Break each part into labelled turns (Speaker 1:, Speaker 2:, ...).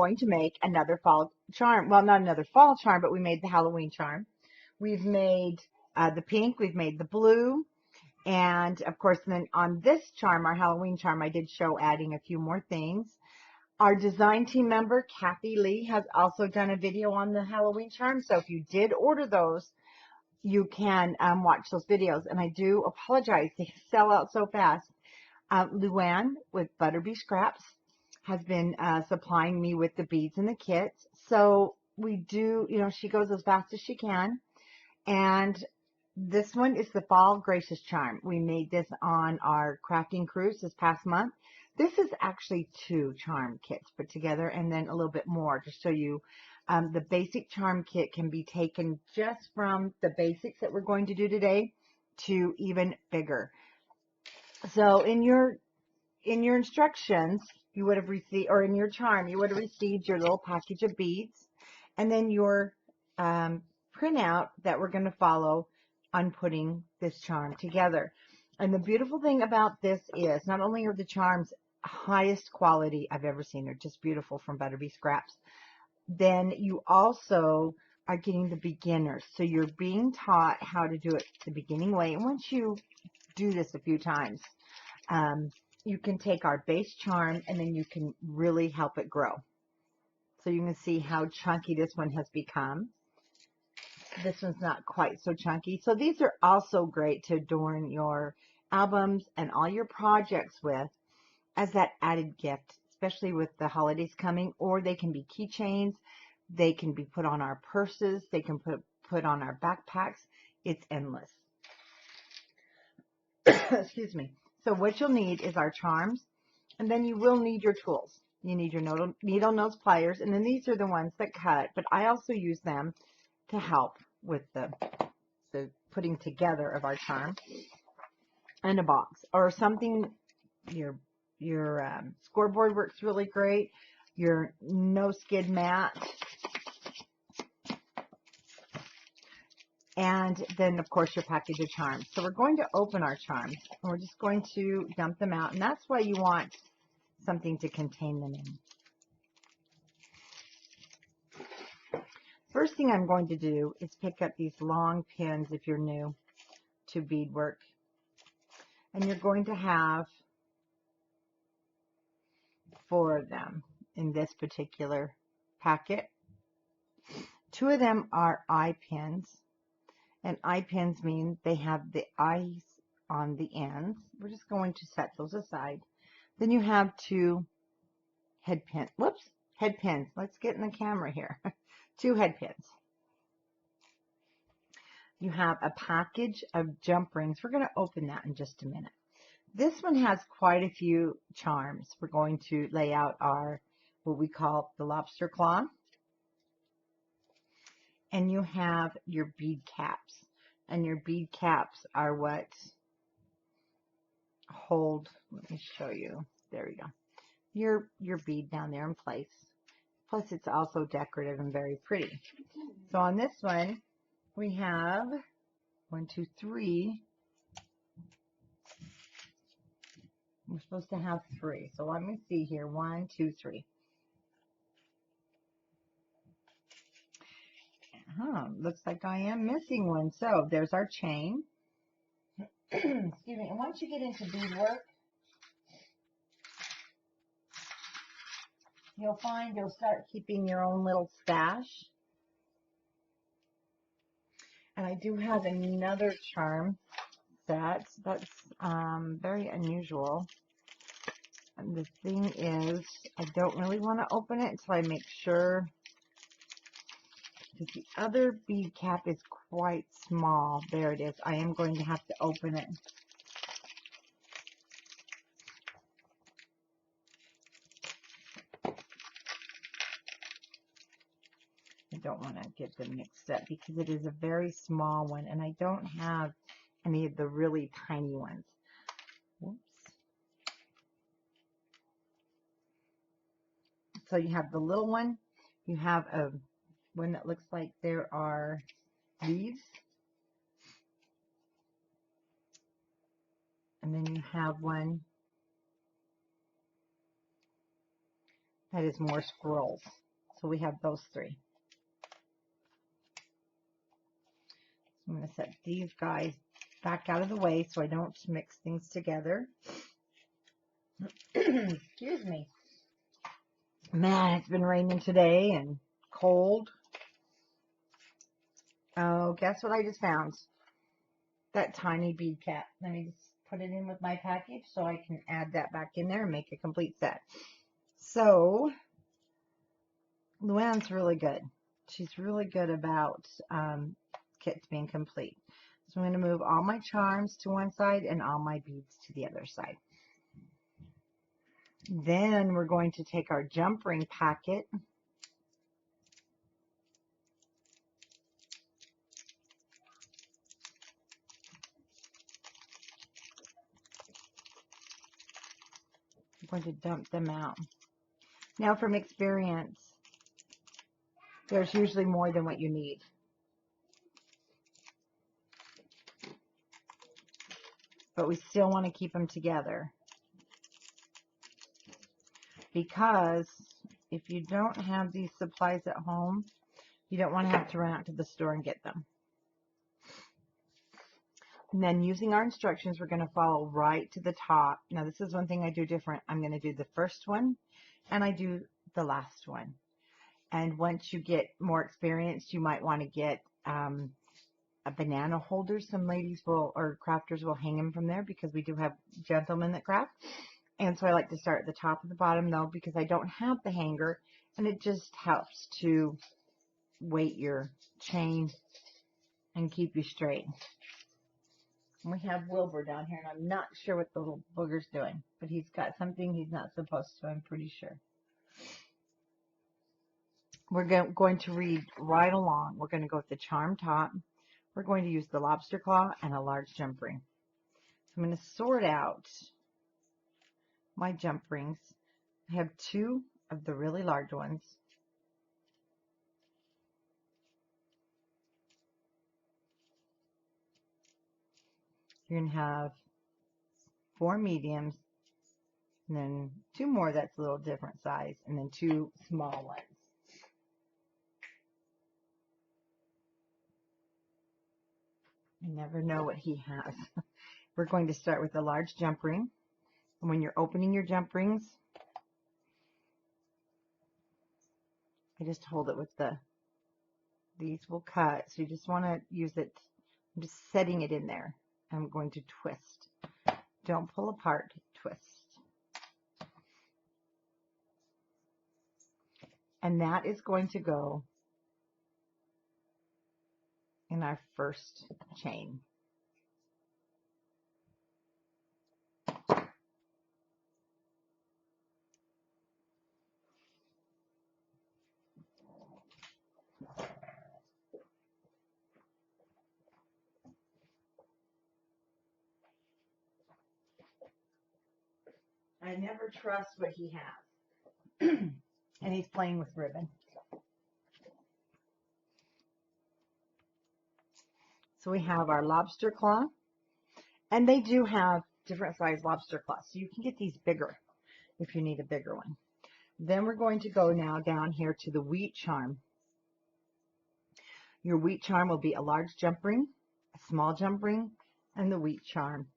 Speaker 1: going to make another fall charm. Well, not another fall charm, but we made the Halloween charm. We've made the pink, we've made the blue, and of course, then on this charm, our Halloween charm, I did show adding a few more things. Our design team member, Kathy Lee, has also done a video on the Halloween charm. So if you did order those, you can watch those videos. And I do apologize, they sell out so fast. Luann with Butterbee Scraps has been supplying me with the beads and the kits. So we do, she goes as fast as she can. And this one is the Fall Gracious Charm. We made this on our crafting cruise this past month. This is actually 2 charm kits put together and then a little bit more to show you. The basic charm kit can be taken just from the basics that we're going to do today to even bigger. So in your instructions, you would have received, or in your charm, you would have received your little package of beads and then your printout that we're going to follow on putting this charm together. And the beautiful thing about this is not only are the charms highest quality I've ever seen, they're just beautiful from Butterbee Scraps, then you also are getting the beginners. So you're being taught how to do it the beginning way. And once you do this a few times, you can take our base charm and then you can really help it grow. So you can see how chunky this one has become. This one's not quite so chunky. So these are also great to adorn your albums and all your projects with as that added gift, especially with the holidays coming, or they can be keychains. They can be put on our purses. They can put on our backpacks. It's endless. Excuse me. So what you'll need is our charms, and then you will need your tools. You need your needle nose pliers, and then these are the ones that cut, but I also use them to help with the putting together of our charm. And a box or something. Your scoreboard works really great. Your no skid mat. And then, of course, your package of charms. So we're going to open our charms. And we're just going to dump them out. And that's why you want something to contain them in. First thing I'm going to do is pick up these long pins if you're new to beadwork. And you're going to have 4 of them in this particular packet. 2 of them are eye pins. And eye pins mean they have the eyes on the ends. We're just going to set those aside. Then you have 2 head pins. Whoops, head pins. Let's get in the camera here. 2 head pins. You have a package of jump rings. We're going to open that in just a minute. This one has quite a few charms. We're going to lay out our, what we call the lobster claw. And you have your bead caps. And your bead caps are what hold, let me show you. There we go. Your bead down there in place. Plus it's also decorative and very pretty. So on this one, we have 1, 2, 3. We're supposed to have 3. So let me see here. 1, 2, 3. Looks like I am missing one. So there's our chain. Excuse me. And once you get into beadwork, you'll find you'll start keeping your own little stash. And I do have another charm set that's very unusual. And the thing is, I don't really want to open it until I make sure. Because the other bead cap is quite small. There it is. I am going to have to open it. I don't want to get them mixed up because it is a very small one and I don't have any of the really tiny ones. Whoops. So you have the little one. You have a one that looks like there are leaves. And then you have one That is more scrolls. So we have those three. I'm going to set these guys back out of the way so I don't mix things together. Excuse me. Man, it's been raining today and cold. Oh, guess what I just found? That tiny bead cap. Let me just put it in with my package so I can add that back in there and make a complete set. So, Luann's really good. She's really good about kits being complete. So I'm going to move all my charms to one side and all my beads to the other side. Then we're going to take our jump ring packet. I'm going to dump them out. Now from experience, there's usually more than what you need. But we still want to keep them together. Because if you don't have these supplies at home, you don't want to have to run out to the store and get them. And then using our instructions, we're going to follow right to the top. Now this is one thing I do different. I'm going to do the first one and I do the last one. And once you get more experienced, you might want to get a banana holder. Some ladies will, or crafters will hang them from there because we do have gentlemen that craft. And so I like to start at the top of the bottom though because I don't have the hanger and it just helps to weight your chain and keep you straight. And we have Wilbur down here and I'm not sure what the little booger's doing, but he's got something he's not supposed to, I'm pretty sure. We're going to read right along. We're going to go with the charm top. We're going to use the lobster claw and a large jump ring. So I'm going to sort out my jump rings. I have two of the really large ones. You're going to have 4 mediums, and then 2 more that's a little different size, and then 2 small ones. I never know what he has. We're going to start with a large jump ring. And when you're opening your jump rings, I just hold it with these will cut. So you just want to use it. I'm just setting it in there. I'm going to twist. Don't pull apart, twist. And that is going to go in our first chain. I never trust what he has. And he's playing with ribbon. So we have our lobster claw. And they do have different size lobster claws. So you can get these bigger if you need a bigger one. Then we're going to go now down here to the wheat charm. Your wheat charm will be a large jump ring, a small jump ring, and the wheat charm.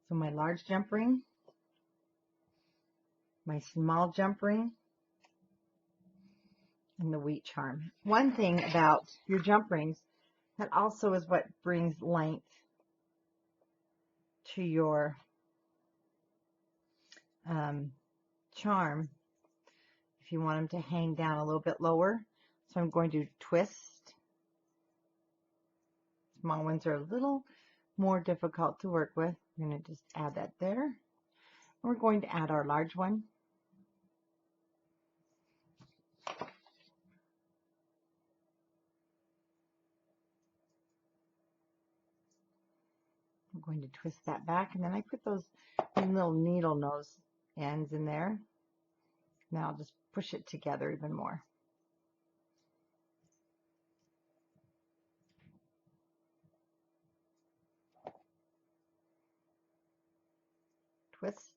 Speaker 1: So my large jump ring, my small jump ring, and the wheat charm. One thing about your jump rings, that also is what brings length to your charm. If you want them to hang down a little bit lower. So I'm going to twist. Small ones are a little more difficult to work with. I'm going to just add that there. And we're going to add our large one. I'm going to twist that back, and then I put those little needle nose ends in there. Now I'll just push it together even more. Twist.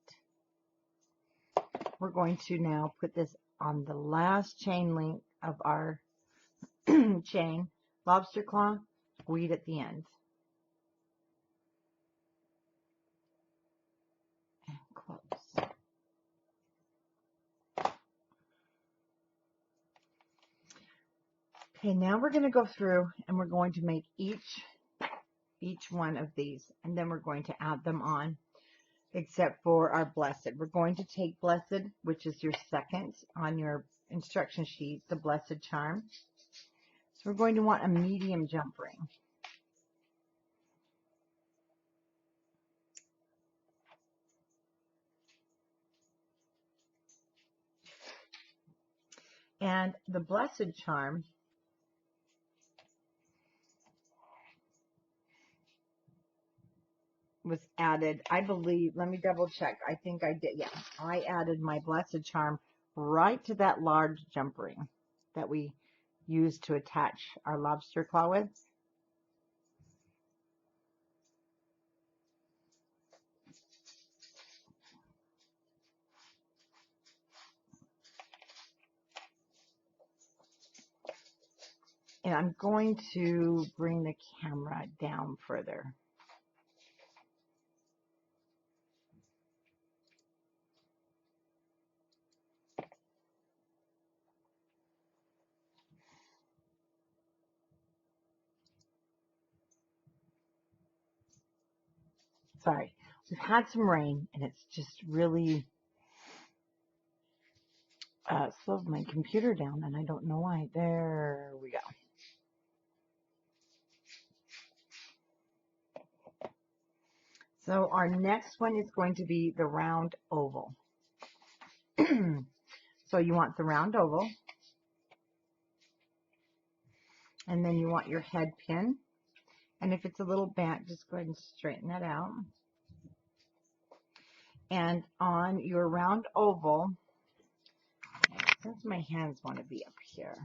Speaker 1: We're going to now put this on the last chain link of our chain, lobster claw, weed at the end. And close. Okay, now we're going to go through and we're going to make each one of these, and then we're going to add them on, except for our blessed. We're going to take blessed, which is your second on your instruction sheet, the blessed charm. So we're going to want a medium jump ring. And the blessed charm was added, I believe, let me double check. I think I did. Yeah, I added my blessed charm right to that large jump ring that we used to attach our lobster claw with. And I'm going to bring the camera down further. Sorry, we've had some rain and it's just really slowed my computer down and I don't know why. There we go. So our next one is going to be the round oval. So you want the round oval, and then you want your head pin. And if it's a little bent, just go ahead and straighten that out. And on your round oval, since my hands want to be up here,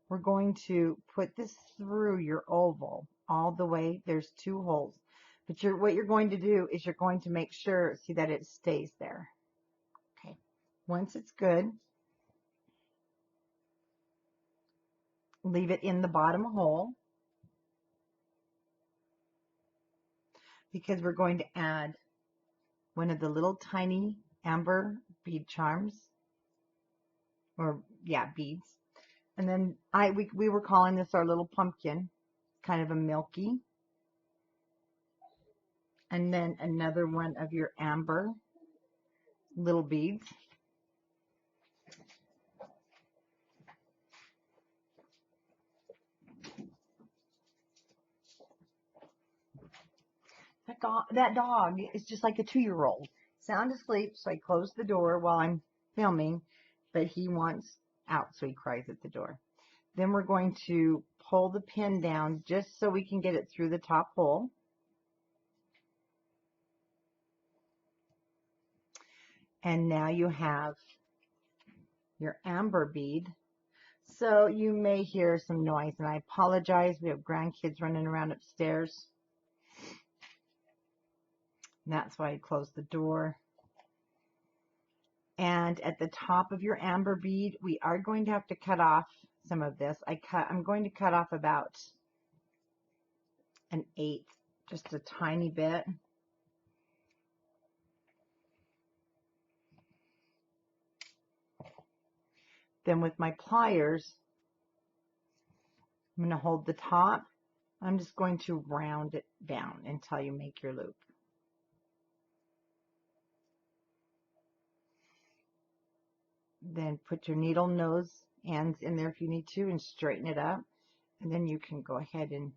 Speaker 1: we're going to put this through your oval all the way. There's 2 holes. But what you're going to do is you're going to make sure, see that it stays there. Okay. Once it's good, leave it in the bottom hole, because we're going to add one of the little tiny amber bead charms, or yeah, beads. And then we were calling this our little pumpkin, kind of a milky. And then another one of your amber little beads. That dog is just like a 2-year-old. Sound asleep, so I close the door while I'm filming, but he wants out, so he cries at the door. Then we're going to pull the pin down just so we can get it through the top hole. And now you have your amber bead. So you may hear some noise, and I apologize. We have grandkids running around upstairs. And that's why I closed the door. And at the top of your amber bead, we are going to have to cut off some of this. I'm going to cut off about 1/8, just a tiny bit. Then with my pliers, I'm going to hold the top. I'm just going to round it down until you make your loop. Then put your needle nose ends in there if you need to and straighten it up. And then you can go ahead and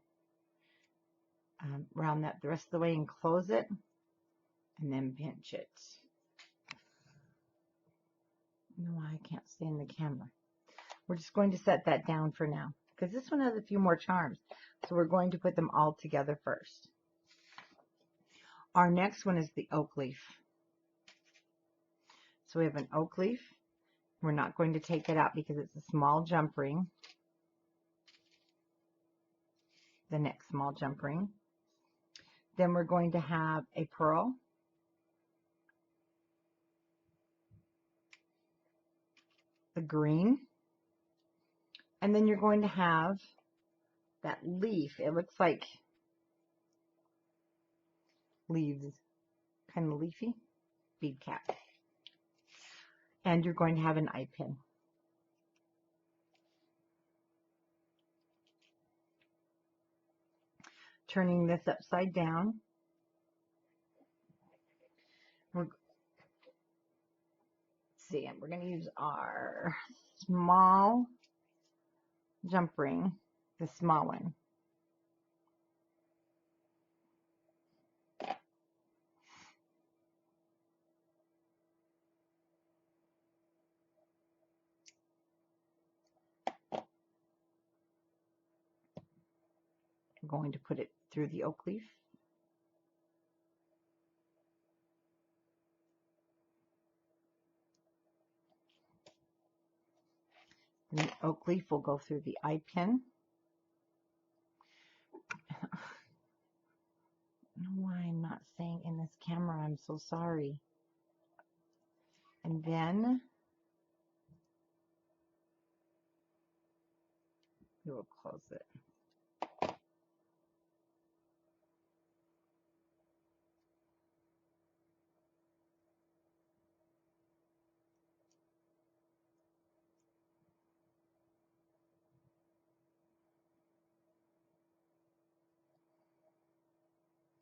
Speaker 1: round that the rest of the way and close it. And then pinch it. I don't know why I can't stay in the camera. We're just going to set that down for now, because this one has a few more charms. So we're going to put them all together first. Our next one is the oak leaf. So we have an oak leaf. We're not going to take it out because it's a small jump ring. The next small jump ring. Then we're going to have a pearl. the green, and then you're going to have that leaf. It looks like leaves, kind of leafy, bead cap. And you're going to have an eye pin. Turning this upside down, we're going to use our small jump ring, the small one. We're going to put it through the oak leaf. And the oak leaf will go through the eye pin. I don't know why I'm not saying in this camera. I'm so sorry. And then we will close it.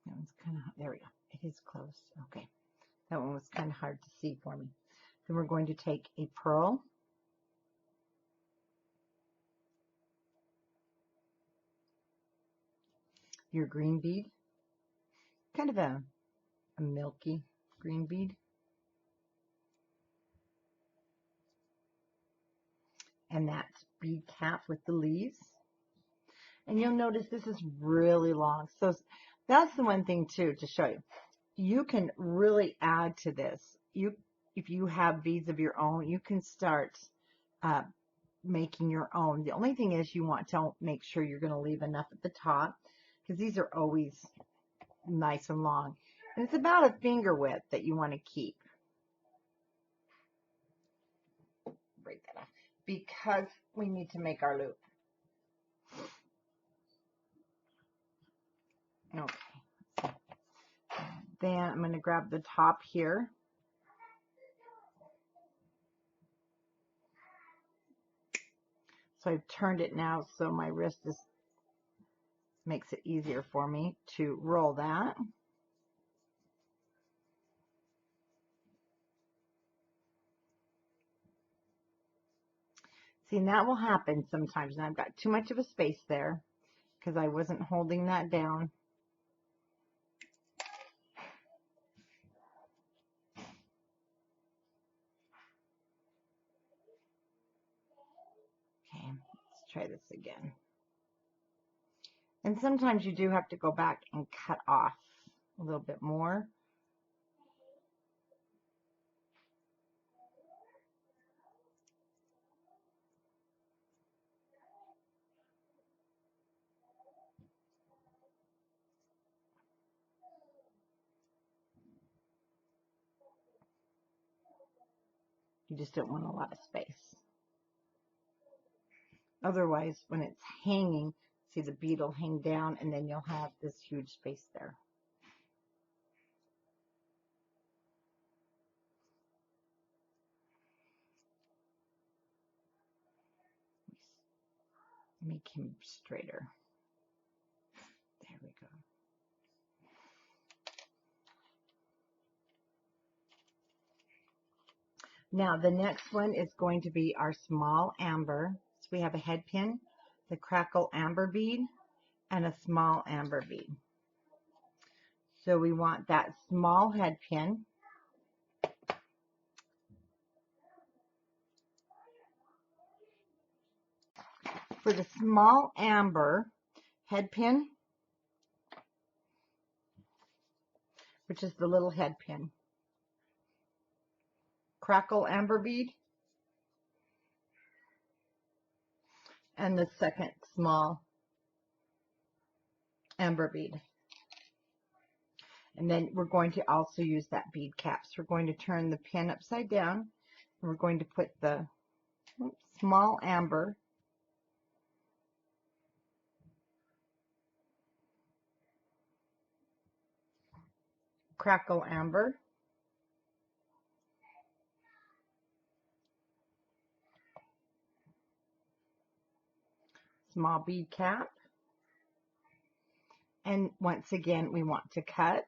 Speaker 1: That one's kind of, there we go. It is closed. Okay. That one was kind of hard to see for me. Then we're going to take a pearl. Your green bead. Kind of a milky green bead. And that's bead cap with the leaves. And you'll notice this is really long. So that's the one thing too to show you. You can really add to this. If you have beads of your own, you can start making your own. The only thing is you want to make sure you're going to leave enough at the top, because these are always nice and long. And it's about a finger width that you want to keep. Break that off because we need to make our loop. Okay. Then I'm going to grab the top here. So I've turned it now so my wrist makes it easier for me to roll that. See, and that will happen sometimes. And I've got too much of a space there because I wasn't holding that down. Okay, let's try this again. And sometimes you do have to go back and cut off a little bit more. You just don't want a lot of space. Otherwise, when it's hanging, see, the bead will hang down and then you'll have this huge space there. Make him straighter. There we go. Now the next one is going to be our small amber. So we have a head pin, the crackle amber bead, and a small amber bead. So we want that small head pin. For the small amber head pin, which is the little head pin, crackle amber bead, and the second small amber bead. And then we're going to also use that bead cap. So we're going to turn the pin upside down, and we're going to put the small amber, crackle amber, small bead cap, and once again we want to cut.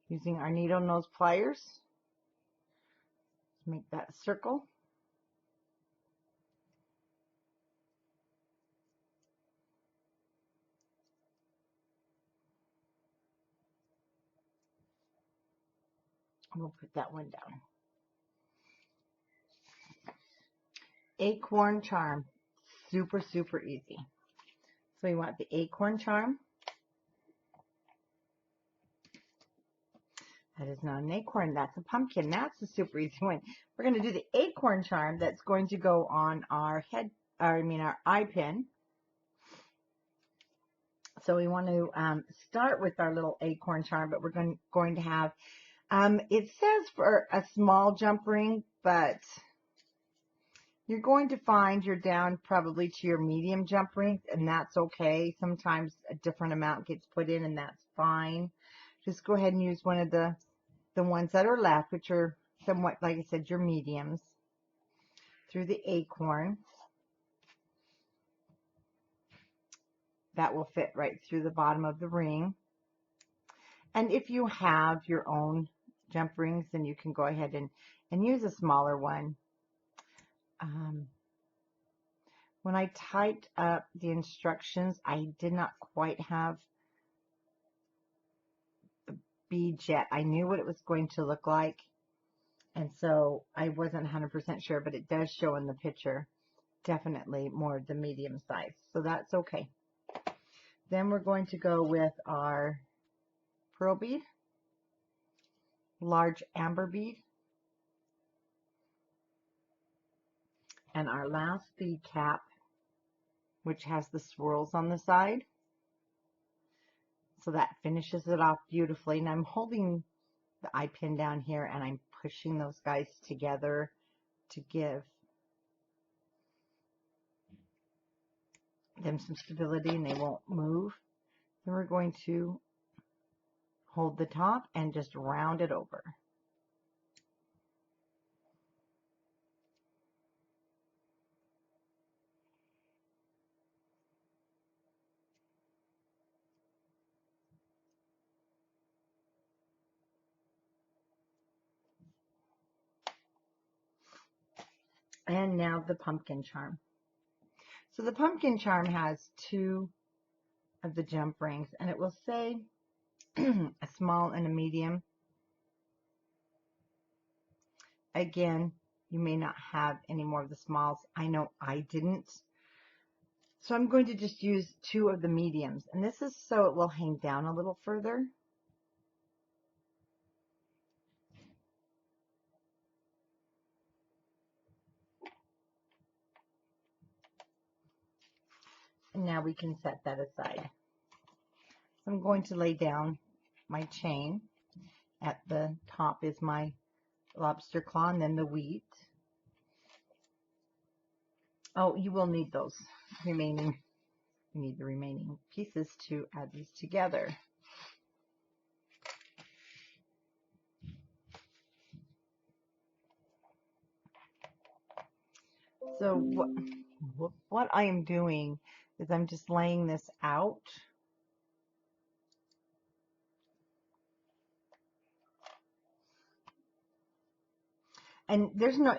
Speaker 1: Using our needle nose pliers to make that circle. We'll put that one down. Acorn charm, super, super easy. So we want the acorn charm. That is not an acorn, that's a pumpkin. That's a super easy one. We're going to do the acorn charm that's going to go on our our eye pin. So we want to start with our little acorn charm, but we're going to have, it says for a small jump ring, but you're going to find you're down probably to your medium jump ring, and that's okay. Sometimes a different amount gets put in, and that's fine. Just go ahead and use one of the ones that are left, which are somewhat, like I said, your mediums, through the acorn. That will fit right through the bottom of the ring. And if you have your own jump rings, then you can go ahead and use a smaller one. When I typed up the instructions, I did not quite have the beads yet. I knew what it was going to look like, and so I wasn't 100% sure, but it does show in the picture definitely more the medium size, so that's okay. Then we're going to go with our pearl bead, large amber bead, and our last bead cap, which has the swirls on the side. So that finishes it off beautifully. And I'm holding the eye pin down here and I'm pushing those guys together to give them some stability and they won't move. Then we're going to hold the top and just round it over. And now the pumpkin charm. So the pumpkin charm has two of the jump rings, and it will say a small and a medium. Again, you may not have any more of the smalls. I know I didn't. So I'm going to just use two of the mediums, and this is so it will hang down a little further. And now we can set that aside. So I'm going to lay down my chain. At the top is my lobster claw and then the wheat. Oh, you will need those remaining. You need the remaining pieces to add these together. So what I am doing is I'm just laying this out. And there's no,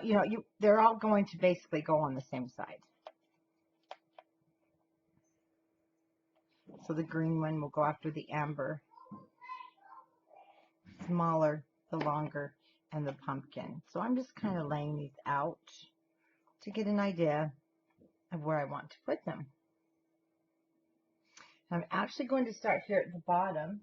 Speaker 1: they're all going to basically go on the same side. So the green one will go after the amber, smaller, the longer, and the pumpkin. So I'm just kind of laying these out to get an idea of where I want to put them. I'm actually going to start here at the bottom.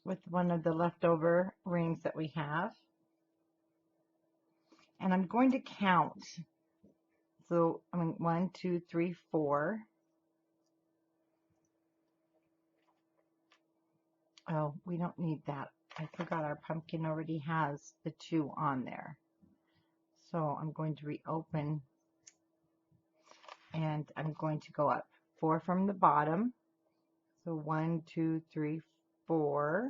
Speaker 1: With one of the leftover rings that we have. And I'm going to count So, I mean, 1, 2, 3, 4. Oh, we don't need that. I forgot our pumpkin already has the 2 on there. So I'm going to reopen and I'm going to go up 4 from the bottom. So 1, 2, 3, 4.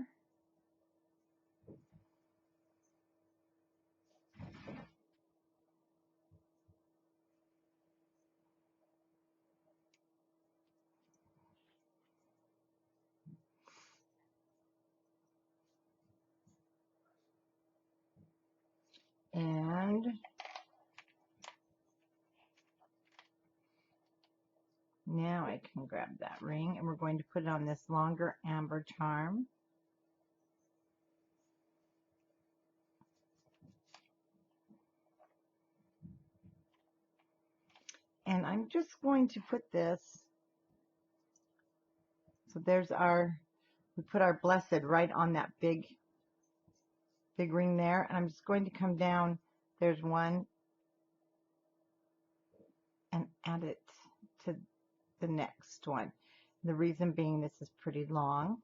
Speaker 1: And now I can grab that ring and we're going to put it on this longer amber charm. And I'm just going to put this, so there's our, we put our blessed right on that big ring there. And I'm just going to come down, there's 1, and add it to the next one. The reason being this is pretty long.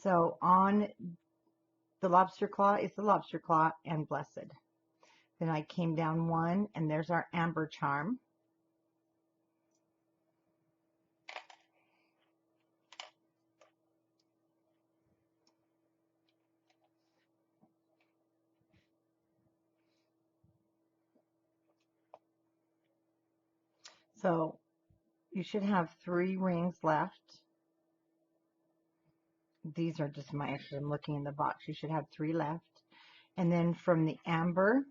Speaker 1: So on the lobster claw is the lobster claw and blessed. Then I came down 1 and there's our amber charm. So you should have 3 rings left. These are just my, actually I'm looking in the box. You should have 3 left. And then from the amber,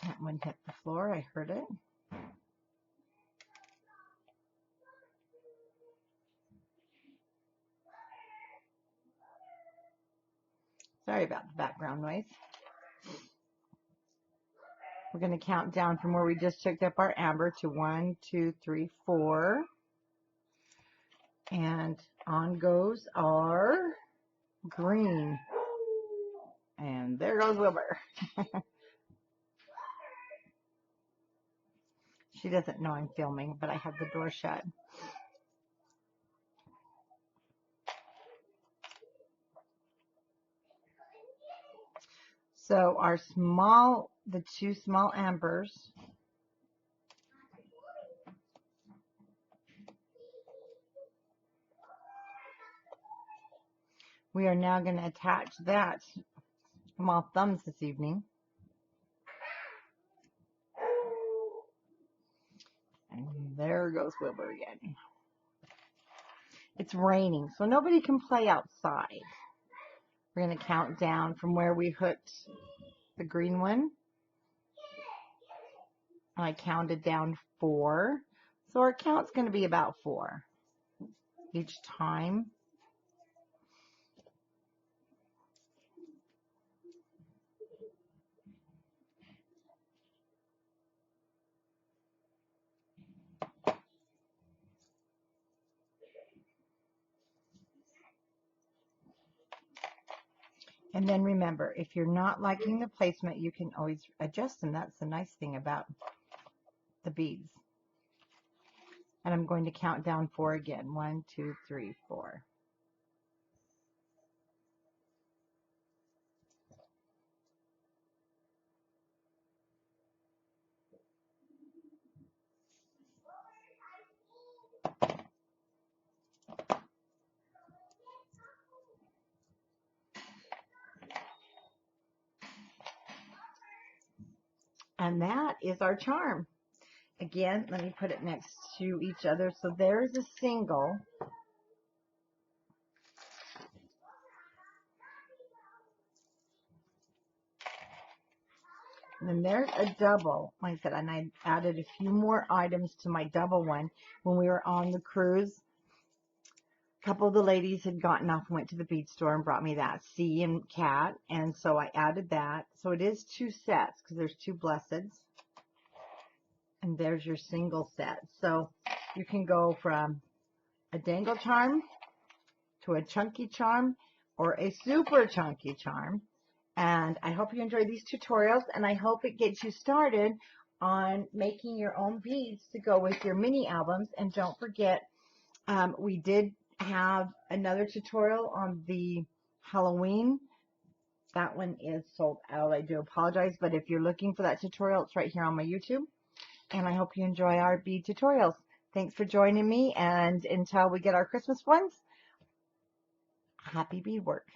Speaker 1: that one hit the floor. I heard it. Sorry about the background noise. We're going to count down from where we just took up our amber to 1, 2, 3, 4. And on goes our green. And there goes Wilbur. She doesn't know I'm filming, but I have the door shut. So our small, the 2 small ambers, we are now going to attach that small thumbs this evening. And there goes Wilbur again. It's raining, so nobody can play outside. We're going to count down from where we hooked the green one. I counted down 4. So our count's going to be about 4 each time. And then remember, if you're not liking the placement, you can always adjust them. That's the nice thing about the beads. And I'm going to count down 4 again. 1, 2, 3, 4. And that is our charm. Again, let me put it next to each other. So there's a single. And then there's a double. Like I said, and I added a few more items to my double one when we were on the cruise. A couple of the ladies had gotten off and went to the bead store and brought me that C and cat. And so I added that. So it is 2 sets because there's 2 blesseds. And there's your single set. So you can go from a dangle charm to a chunky charm or a super chunky charm. And I hope you enjoy these tutorials, and I hope it gets you started on making your own beads to go with your mini albums. And don't forget, we did have another tutorial on the Halloween. That one is sold out. I do apologize, but if you're looking for that tutorial, it's right here on my YouTube. And I hope you enjoy our bead tutorials. Thanks for joining me, and until we get our Christmas ones, happy beadwork.